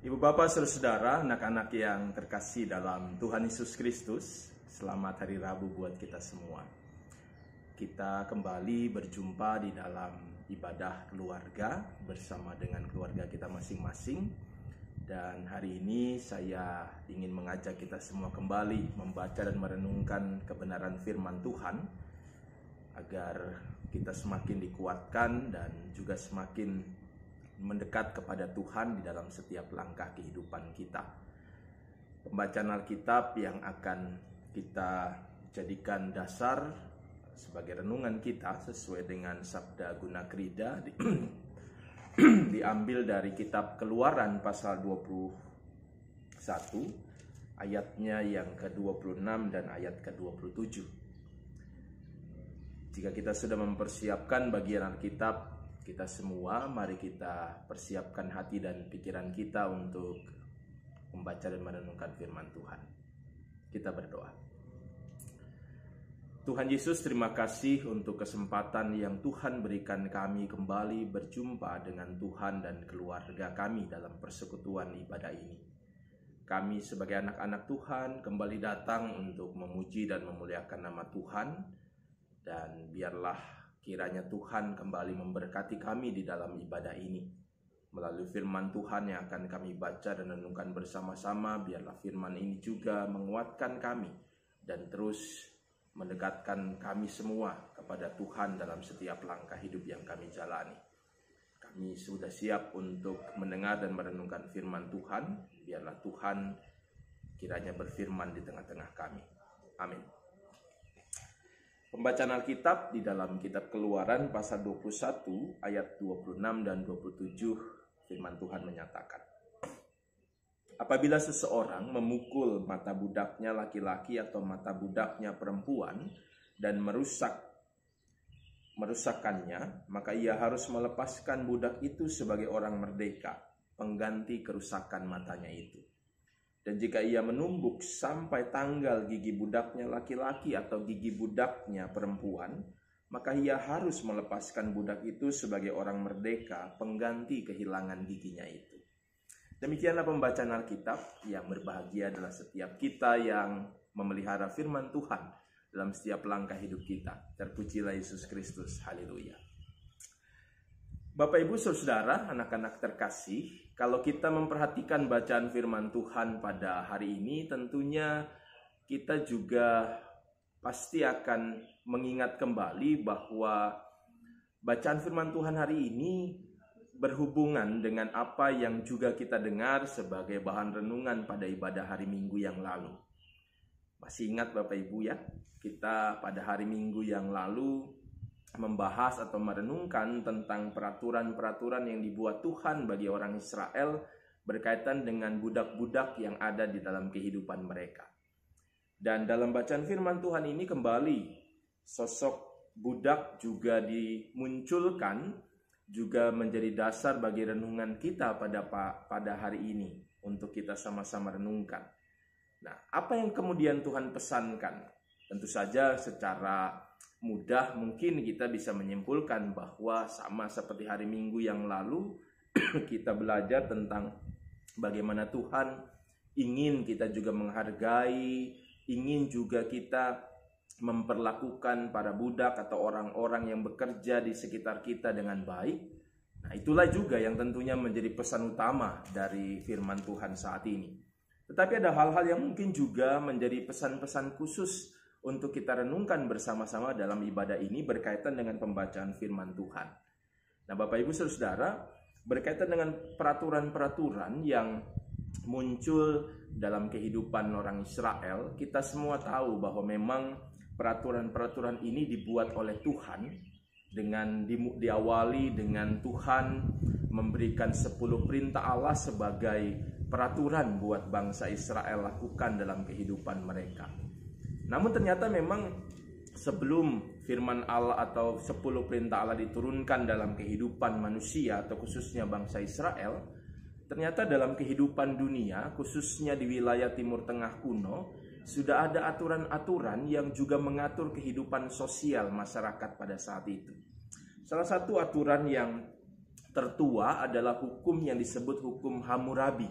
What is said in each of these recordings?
Ibu bapak, saudara-saudara, anak-anak yang terkasih dalam Tuhan Yesus Kristus, selamat hari Rabu buat kita semua. Kita kembali berjumpa di dalam ibadah keluarga bersama dengan keluarga kita masing-masing. Dan hari ini saya ingin mengajak kita semua kembali membaca dan merenungkan kebenaran firman Tuhan, agar kita semakin dikuatkan dan juga semakin mendekat kepada Tuhan di dalam setiap langkah kehidupan kita. Pembacaan Alkitab yang akan kita jadikan dasar sebagai renungan kita sesuai dengan Sabda Guna Krida diambil dari kitab Keluaran pasal 21 ayatnya yang ke-26 dan ayat ke-27. Jika kita sudah mempersiapkan bagian Alkitab kita semua, mari kita persiapkan hati dan pikiran kita untuk membaca dan merenungkan firman Tuhan. Kita berdoa. Tuhan Yesus, terima kasih untuk kesempatan yang Tuhan berikan kami kembali berjumpa dengan Tuhan dan keluarga kami dalam persekutuan ibadah ini. Kami sebagai anak-anak Tuhan kembali datang untuk memuji dan memuliakan nama Tuhan, dan biarlah kiranya Tuhan kembali memberkati kami di dalam ibadah ini. Melalui firman Tuhan yang akan kami baca dan renungkan bersama-sama, biarlah firman ini juga menguatkan kami dan terus mendekatkan kami semua kepada Tuhan dalam setiap langkah hidup yang kami jalani. Kami sudah siap untuk mendengar dan merenungkan firman Tuhan. Biarlah Tuhan kiranya berfirman di tengah-tengah kami. Amin. Pembacaan Alkitab di dalam kitab Keluaran pasal 21 ayat 26 dan 27, firman Tuhan menyatakan, apabila seseorang memukul mata budaknya laki-laki atau mata budaknya perempuan dan merusakkannya, maka ia harus melepaskan budak itu sebagai orang merdeka, pengganti kerusakan matanya itu. Dan jika ia menumbuk sampai tanggal gigi budaknya laki-laki atau gigi budaknya perempuan, maka ia harus melepaskan budak itu sebagai orang merdeka, pengganti kehilangan giginya itu. Demikianlah pembacaan Alkitab. Yang berbahagia adalah setiap kita yang memelihara firman Tuhan dalam setiap langkah hidup kita. Terpujilah Yesus Kristus. Haleluya. Bapak, Ibu, Saudara, anak-anak terkasih, kalau kita memperhatikan bacaan firman Tuhan pada hari ini, tentunya kita juga pasti akan mengingat kembali bahwa bacaan firman Tuhan hari ini berhubungan dengan apa yang juga kita dengar sebagai bahan renungan pada ibadah hari Minggu yang lalu. Masih ingat Bapak Ibu ya, kita pada hari Minggu yang lalu membahas atau merenungkan tentang peraturan-peraturan yang dibuat Tuhan bagi orang Israel berkaitan dengan budak-budak yang ada di dalam kehidupan mereka. Dan dalam bacaan firman Tuhan ini kembali sosok budak juga dimunculkan, juga menjadi dasar bagi renungan kita pada hari ini untuk kita sama-sama renungkan. Nah, apa yang kemudian Tuhan pesankan? Tentu saja secara mudah mungkin kita bisa menyimpulkan bahwa sama seperti hari Minggu yang lalu kita belajar tentang bagaimana Tuhan ingin kita juga menghargai, ingin juga kita memperlakukan para budak atau orang-orang yang bekerja di sekitar kita dengan baik. Nah, itulah juga yang tentunya menjadi pesan utama dari firman Tuhan saat ini. Tetapi ada hal-hal yang mungkin juga menjadi pesan-pesan khusus untuk kita renungkan bersama-sama dalam ibadah ini berkaitan dengan pembacaan firman Tuhan. Nah, Bapak Ibu Saudara, berkaitan dengan peraturan-peraturan yang muncul dalam kehidupan orang Israel, kita semua tahu bahwa memang peraturan-peraturan ini dibuat oleh Tuhan dengan diawali dengan Tuhan memberikan 10 perintah Allah sebagai peraturan buat bangsa Israel lakukan dalam kehidupan mereka. Namun ternyata memang sebelum firman Allah atau 10 perintah Allah diturunkan dalam kehidupan manusia atau khususnya bangsa Israel, ternyata dalam kehidupan dunia, khususnya di wilayah Timur Tengah kuno, sudah ada aturan-aturan yang juga mengatur kehidupan sosial masyarakat pada saat itu. Salah satu aturan yang tertua adalah hukum yang disebut hukum Hammurabi.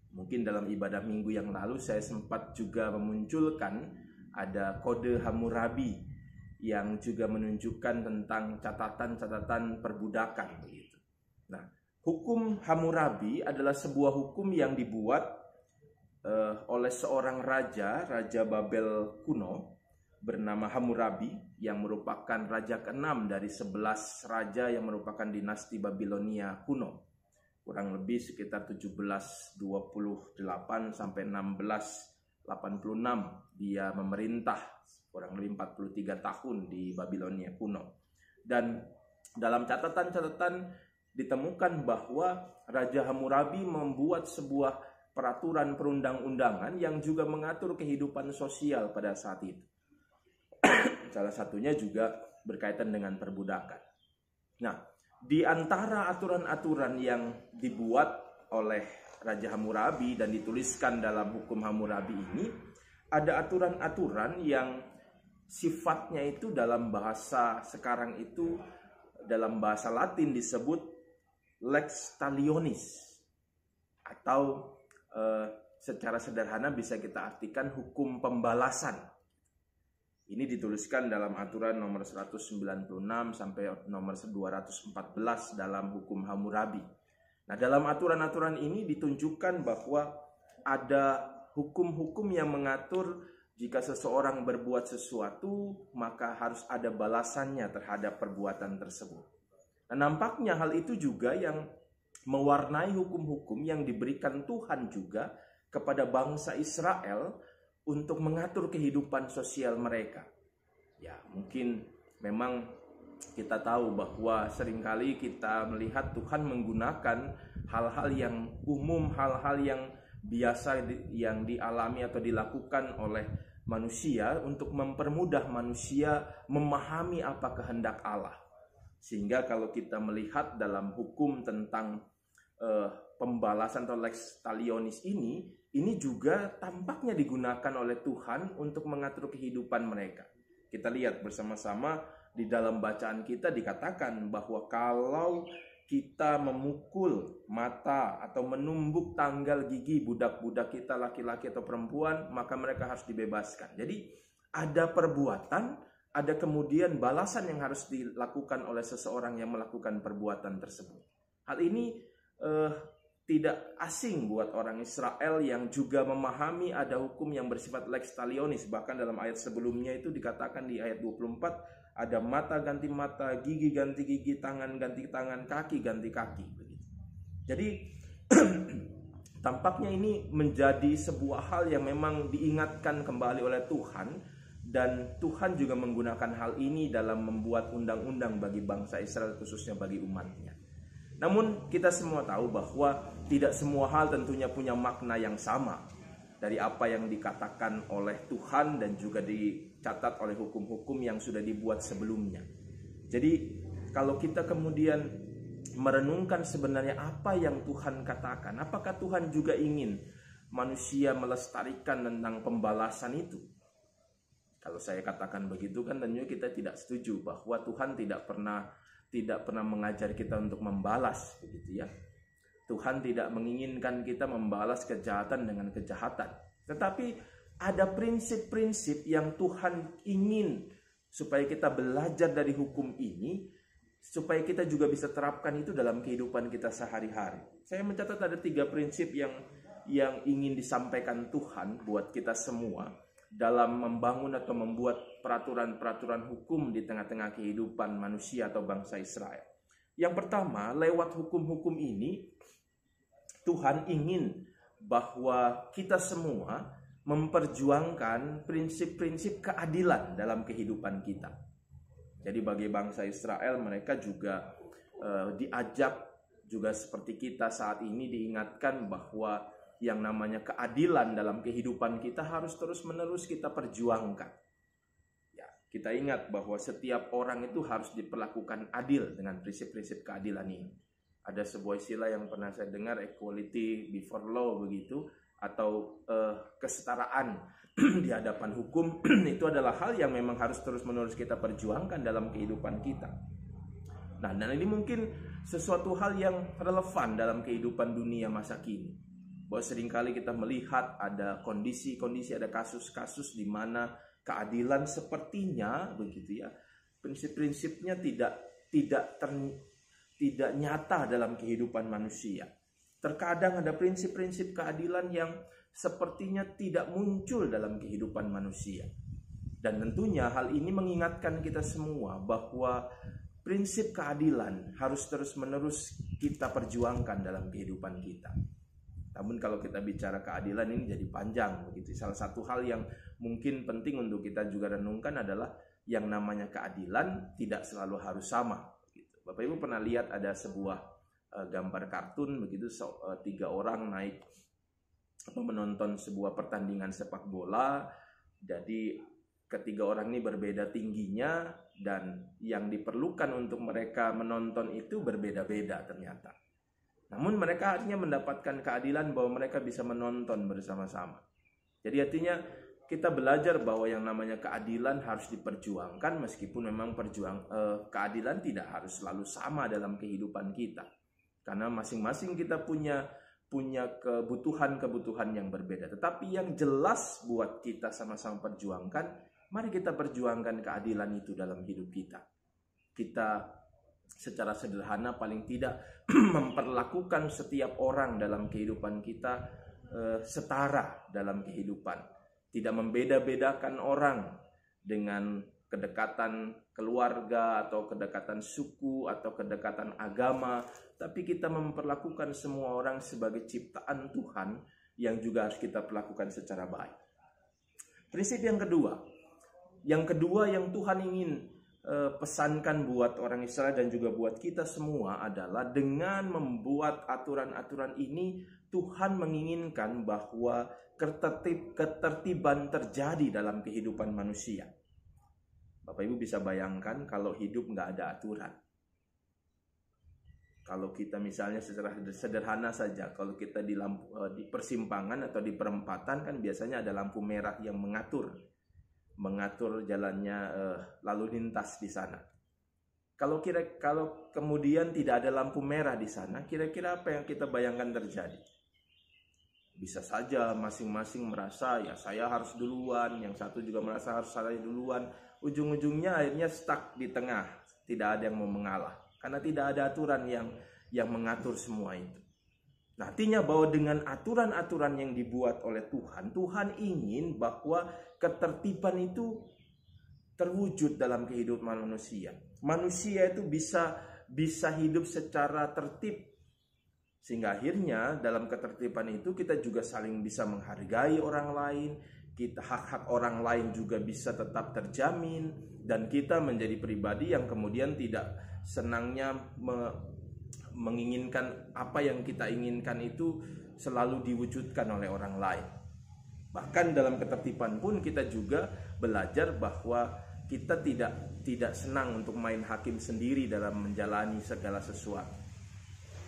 Mungkin dalam ibadah minggu yang lalu saya sempat juga memunculkan ada kode Hammurabi yang juga menunjukkan tentang catatan-catatan perbudakan begitu. Nah, hukum Hammurabi adalah sebuah hukum yang dibuat oleh seorang raja Babel kuno bernama Hammurabi yang merupakan raja ke-6 dari 11 raja yang merupakan dinasti Babilonia kuno. Kurang lebih sekitar 1728 sampai 1686 dia memerintah, kurang lebih 43 tahun di Babilonia kuno. Dan dalam catatan-catatan ditemukan bahwa Raja Hammurabi membuat sebuah peraturan perundang-undangan yang juga mengatur kehidupan sosial pada saat itu. Salah satunya juga berkaitan dengan perbudakan. Nah, di antara aturan-aturan yang dibuat oleh Raja Hammurabi dan dituliskan dalam hukum Hammurabi ini, ada aturan-aturan yang sifatnya itu dalam bahasa sekarang itu, dalam bahasa Latin disebut lex talionis, atau secara sederhana bisa kita artikan hukum pembalasan. Ini dituliskan dalam aturan nomor 196 sampai nomor 214 dalam hukum Hammurabi. Nah, dalam aturan-aturan ini ditunjukkan bahwa ada hukum-hukum yang mengatur jika seseorang berbuat sesuatu, maka harus ada balasannya terhadap perbuatan tersebut. Nah, nampaknya hal itu juga yang mewarnai hukum-hukum yang diberikan Tuhan juga kepada bangsa Israel untuk mengatur kehidupan sosial mereka. Ya, mungkin memang kita tahu bahwa seringkali kita melihat Tuhan menggunakan hal-hal yang umum, hal-hal yang biasa yang dialami atau dilakukan oleh manusia untuk mempermudah manusia memahami apa kehendak Allah. Sehingga kalau kita melihat dalam hukum tentang pembalasan atau lex talionis ini juga tampaknya digunakan oleh Tuhan untuk mengatur kehidupan mereka. Kita lihat bersama-sama di dalam bacaan kita dikatakan bahwa kalau kita memukul mata atau menumbuk tanggal gigi budak-budak kita laki-laki atau perempuan, maka mereka harus dibebaskan. Jadi ada perbuatan, ada kemudian balasan yang harus dilakukan oleh seseorang yang melakukan perbuatan tersebut. Hal ini tidak asing buat orang Israel yang juga memahami ada hukum yang bersifat lex talionis. Bahkan dalam ayat sebelumnya itu dikatakan di ayat 24, ada mata ganti mata, gigi ganti gigi, tangan ganti tangan, kaki ganti kaki. Jadi tampaknya ini menjadi sebuah hal yang memang diingatkan kembali oleh Tuhan. Dan Tuhan juga menggunakan hal ini dalam membuat undang-undang bagi bangsa Israel, khususnya bagi umatnya. Namun kita semua tahu bahwa tidak semua hal tentunya punya makna yang sama dari apa yang dikatakan oleh Tuhan dan juga dicatat oleh hukum-hukum yang sudah dibuat sebelumnya. Jadi kalau kita kemudian merenungkan sebenarnya apa yang Tuhan katakan, apakah Tuhan juga ingin manusia melestarikan tentang pembalasan itu? Kalau saya katakan begitu kan tentunya kita tidak setuju bahwa Tuhan tidak pernah mengajar kita untuk membalas, begitu ya. Tuhan tidak menginginkan kita membalas kejahatan dengan kejahatan. Tetapi ada prinsip-prinsip yang Tuhan ingin supaya kita belajar dari hukum ini, supaya kita juga bisa terapkan itu dalam kehidupan kita sehari-hari. Saya mencatat ada 3 prinsip yang ingin disampaikan Tuhan buat kita semua dalam membangun atau membuat peraturan-peraturan hukum di tengah-tengah kehidupan manusia atau bangsa Israel. Yang pertama, lewat hukum-hukum ini, Tuhan ingin bahwa kita semua memperjuangkan prinsip-prinsip keadilan dalam kehidupan kita. Jadi bagi bangsa Israel, mereka juga diajak juga seperti kita saat ini diingatkan bahwa yang namanya keadilan dalam kehidupan kita harus terus-menerus kita perjuangkan. Ya, kita ingat bahwa setiap orang itu harus diperlakukan adil dengan prinsip-prinsip keadilan ini. Ada sebuah istilah yang pernah saya dengar, equality before law begitu, atau kesetaraan di hadapan hukum. Itu adalah hal yang memang harus terus-menerus kita perjuangkan dalam kehidupan kita. Nah, dan ini mungkin sesuatu hal yang relevan dalam kehidupan dunia masa kini. Bahwa seringkali kita melihat ada kondisi-kondisi, ada kasus-kasus di mana keadilan sepertinya begitu ya, prinsip-prinsipnya tidak nyata dalam kehidupan manusia. Terkadang ada prinsip-prinsip keadilan yang sepertinya tidak muncul dalam kehidupan manusia. Dan tentunya hal ini mengingatkan kita semua bahwa prinsip keadilan harus terus-menerus kita perjuangkan dalam kehidupan kita. Namun kalau kita bicara keadilan ini jadi panjang begitu. Salah satu hal yang mungkin penting untuk kita juga renungkan adalah yang namanya keadilan tidak selalu harus sama. Begitu. Bapak Ibu pernah lihat ada sebuah gambar kartun begitu, 3 orang naik menonton sebuah pertandingan sepak bola. Jadi ketiga orang ini berbeda tingginya dan yang diperlukan untuk mereka menonton itu berbeda-beda ternyata. Namun mereka akhirnya mendapatkan keadilan bahwa mereka bisa menonton bersama-sama. Jadi artinya kita belajar bahwa yang namanya keadilan harus diperjuangkan meskipun memang keadilan tidak harus selalu sama dalam kehidupan kita. Karena masing-masing kita punya kebutuhan-kebutuhan yang berbeda. Tetapi yang jelas buat kita sama-sama perjuangkan, mari kita perjuangkan keadilan itu dalam hidup kita. Kita secara sederhana paling tidak memperlakukan setiap orang dalam kehidupan kita setara dalam kehidupan. Tidak membeda-bedakan orang dengan kedekatan keluarga atau kedekatan suku atau kedekatan agama, tapi kita memperlakukan semua orang sebagai ciptaan Tuhan yang juga harus kita perlakukan secara baik. Prinsip yang kedua yang Tuhan ingin pesankan buat orang Israel dan juga buat kita semua adalah dengan membuat aturan-aturan ini Tuhan menginginkan bahwa ketertiban terjadi dalam kehidupan manusia. Bapak Ibu bisa bayangkan kalau hidup nggak ada aturan. Kalau kita misalnya secara sederhana saja, kalau kita di persimpangan atau di perempatan kan biasanya ada lampu merah yang mengatur jalannya lalu lintas di sana. Kalau kemudian tidak ada lampu merah di sana, kira-kira apa yang kita bayangkan terjadi? Bisa saja masing-masing merasa ya saya harus duluan, yang satu juga merasa harus saya duluan. Ujung-ujungnya akhirnya stuck di tengah, tidak ada yang mau mengalah karena tidak ada aturan yang mengatur semua itu. Nah, artinya bahwa dengan aturan-aturan yang dibuat oleh Tuhan ingin bahwa ketertiban itu terwujud dalam kehidupan manusia. Manusia itu bisa hidup secara tertib. Sehingga akhirnya dalam ketertiban itu kita juga saling bisa menghargai orang lain. Hak-hak orang lain juga bisa tetap terjamin. Dan kita menjadi pribadi yang kemudian tidak senangnya menginginkan apa yang kita inginkan itu selalu diwujudkan oleh orang lain. Bahkan dalam ketertiban pun kita juga belajar bahwa kita tidak senang untuk main hakim sendiri dalam menjalani segala sesuatu.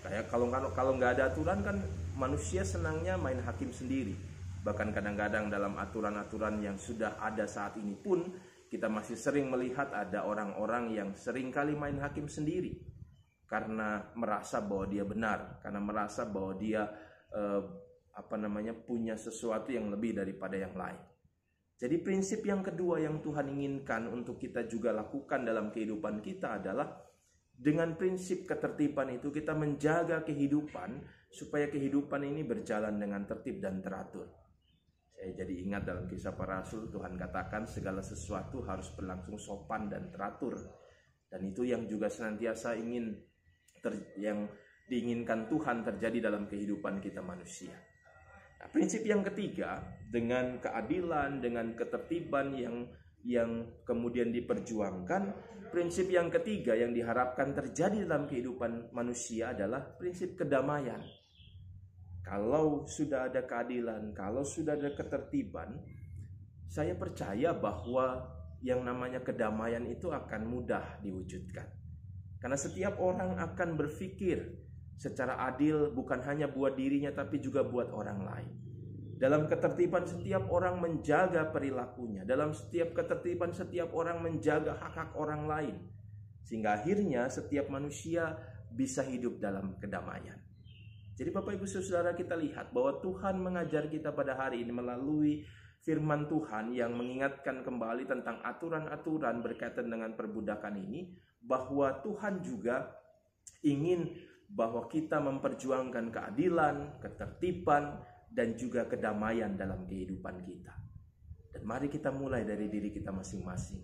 Kayak kalau nggak ada aturan kan manusia senangnya main hakim sendiri. Bahkan kadang-kadang dalam aturan-aturan yang sudah ada saat ini pun kita masih sering melihat ada orang-orang yang seringkali main hakim sendiri. Karena merasa bahwa dia benar, karena merasa bahwa dia punya sesuatu yang lebih daripada yang lain. Jadi prinsip yang kedua yang Tuhan inginkan untuk kita juga lakukan dalam kehidupan kita adalah dengan prinsip ketertiban itu kita menjaga kehidupan supaya kehidupan ini berjalan dengan tertib dan teratur. Saya jadi ingat dalam Kisah Para Rasul Tuhan katakan segala sesuatu harus berlangsung sopan dan teratur. Dan itu yang juga senantiasa yang diinginkan Tuhan terjadi dalam kehidupan kita manusia. Nah, prinsip yang ketiga dengan keadilan, dengan ketertiban yang kemudian diperjuangkan, prinsip yang ketiga yang diharapkan terjadi dalam kehidupan manusia adalah prinsip kedamaian. Kalau sudah ada keadilan, kalau sudah ada ketertiban, saya percaya bahwa yang namanya kedamaian itu akan mudah diwujudkan. Karena setiap orang akan berpikir secara adil bukan hanya buat dirinya tapi juga buat orang lain. Dalam ketertiban setiap orang menjaga perilakunya. Dalam setiap ketertiban setiap orang menjaga hak-hak orang lain. Sehingga akhirnya setiap manusia bisa hidup dalam kedamaian. Jadi Bapak Ibu Saudara, kita lihat bahwa Tuhan mengajar kita pada hari ini melalui firman Tuhan yang mengingatkan kembali tentang aturan-aturan berkaitan dengan perbudakan ini, bahwa Tuhan juga ingin bahwa kita memperjuangkan keadilan, ketertiban, dan juga kedamaian dalam kehidupan kita. Dan mari kita mulai dari diri kita masing-masing.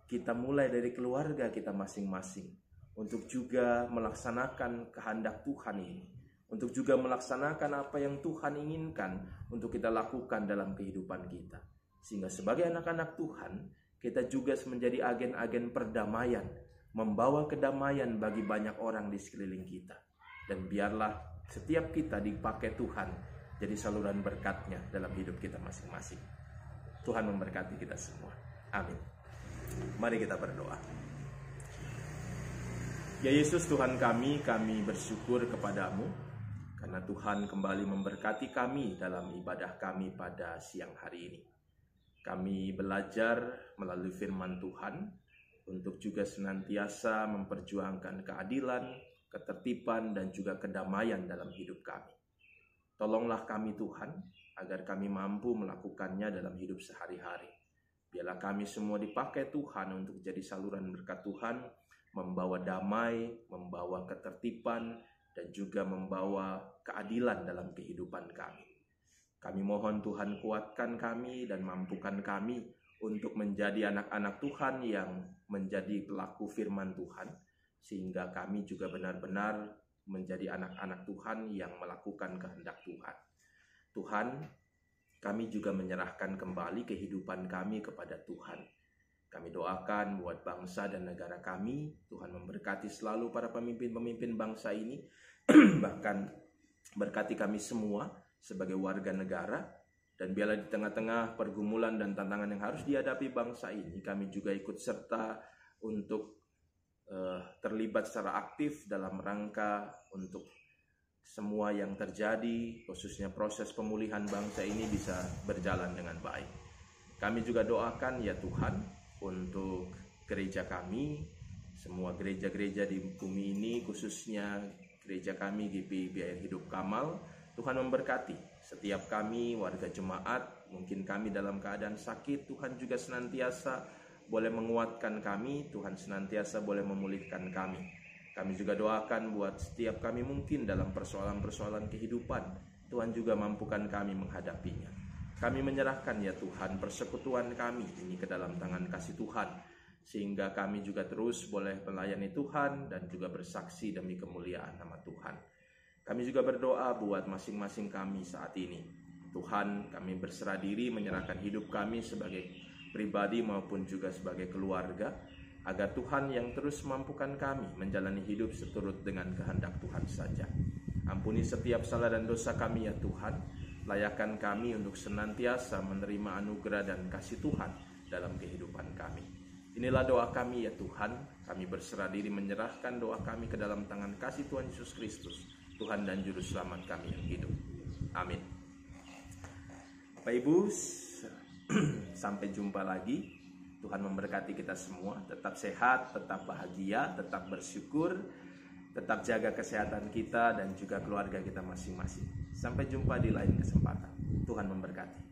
Kita mulai dari keluarga kita masing-masing untuk juga melaksanakan kehendak Tuhan ini, untuk juga melaksanakan apa yang Tuhan inginkan untuk kita lakukan dalam kehidupan kita. Sehingga sebagai anak-anak Tuhan, kita juga menjadi agen-agen perdamaian, membawa kedamaian bagi banyak orang di sekeliling kita. Dan biarlah setiap kita dipakai Tuhan jadi saluran berkat-Nya dalam hidup kita masing-masing. Tuhan memberkati kita semua. Amin. Mari kita berdoa. Ya Yesus Tuhan kami bersyukur kepadamu karena Tuhan kembali memberkati kami dalam ibadah kami pada siang hari ini. Kami belajar melalui firman Tuhan untuk juga senantiasa memperjuangkan keadilan, ketertiban, dan juga kedamaian dalam hidup kami. Tolonglah kami Tuhan, agar kami mampu melakukannya dalam hidup sehari-hari. Biarlah kami semua dipakai Tuhan untuk jadi saluran berkat Tuhan, membawa damai, membawa ketertiban, dan juga membawa keadilan dalam kehidupan kami. Kami mohon Tuhan kuatkan kami dan mampukan kami untuk menjadi anak-anak Tuhan yang menjadi pelaku firman Tuhan, sehingga kami juga benar-benar menjadi anak-anak Tuhan yang melakukan kehendak Tuhan. Tuhan, kami juga menyerahkan kembali kehidupan kami kepada Tuhan. Kami doakan buat bangsa dan negara kami, Tuhan memberkati selalu para pemimpin-pemimpin bangsa ini, bahkan berkati kami semua sebagai warga negara, dan biarlah di tengah-tengah pergumulan dan tantangan yang harus dihadapi bangsa ini, kami juga ikut serta untuk terlibat secara aktif dalam rangka untuk semua yang terjadi, khususnya proses pemulihan bangsa ini bisa berjalan dengan baik. Kami juga doakan ya Tuhan untuk gereja kami, semua gereja-gereja di bumi ini, khususnya gereja kami GPIB Air Hidup Kamal. Tuhan memberkati setiap kami warga jemaat, mungkin kami dalam keadaan sakit, Tuhan juga senantiasa boleh menguatkan kami, Tuhan senantiasa boleh memulihkan kami. Kami juga doakan buat setiap kami mungkin dalam persoalan-persoalan kehidupan, Tuhan juga mampukan kami menghadapinya. Kami menyerahkan ya Tuhan persekutuan kami ini ke dalam tangan kasih Tuhan, sehingga kami juga terus boleh melayani Tuhan dan juga bersaksi demi kemuliaan nama Tuhan. Kami juga berdoa buat masing-masing kami saat ini. Tuhan, kami berserah diri menyerahkan hidup kami sebagai pribadi maupun juga sebagai keluarga, agar Tuhan yang terus mampukan kami menjalani hidup seturut dengan kehendak Tuhan saja. Ampuni setiap salah dan dosa kami ya Tuhan, layakkan kami untuk senantiasa menerima anugerah dan kasih Tuhan dalam kehidupan kami. Inilah doa kami ya Tuhan, kami berserah diri menyerahkan doa kami ke dalam tangan kasih Tuhan Yesus Kristus, Tuhan dan Juru Selamat kami yang hidup. Amin. Bapak Ibu, sampai jumpa lagi. Tuhan memberkati kita semua. Tetap sehat, tetap bahagia, tetap bersyukur, tetap jaga kesehatan kita dan juga keluarga kita masing-masing. Sampai jumpa di lain kesempatan. Tuhan memberkati.